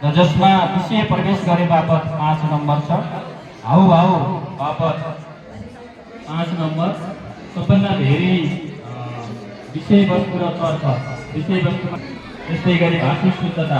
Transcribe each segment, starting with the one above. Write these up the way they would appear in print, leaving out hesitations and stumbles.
र जसमा विषय प्रवेश गरे बापत 5 नम्बर छ, हाउभाउ बापत 5 नम्बर, सबभन्दा धेरै विषयवस्तु र तर्क विषयवस्तुमा, त्यस्तै गरी भाषिक शुद्धता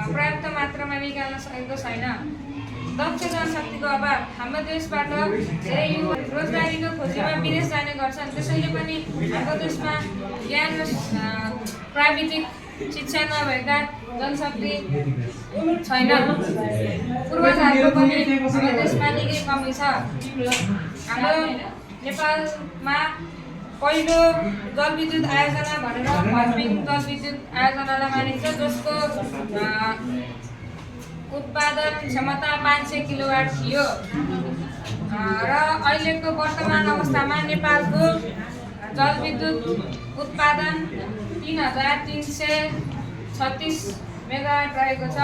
पर्याप्त मात्रामा निकाल्न सकेको छैन। दक्ष जनशक्तिको अभाव। हाम्रो देशबाट धेरै युवा रोजगारीको खोजीमा विदेश जाने गर्छन्। त्यसैले पनि हाम्रो देशमा ज्ञान र प्राविधिक शिक्षा नभएका जनशक्ति छैन। पूर्वाधारको पनि हाम्रो देशमा निकै कमी छ। हाम्रो नेपालमा पहिलो जलविद्युत आयोजना भनेर भर्पिङ जलविद्युत आयोजनालाई मानिन्छ, जसको उत्पादन क्षमता 500 किलोवाट थियो र अहिलेको वर्तमान अवस्थामा नेपालको जलविद्युत उत्पादन 3336 मेगावाट रहेको छ।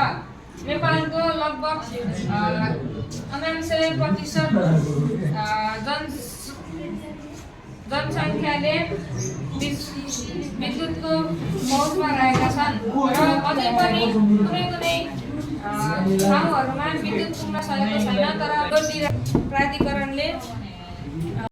नेपालको लगभग 99% जनसङ्ख्याले विद्युतको पहुँचमा रहेका छन् र अझै पनि कुनै ठाउँहरूमा विद्युत पुग्न सकेको छैन। तर प्राधिकरणले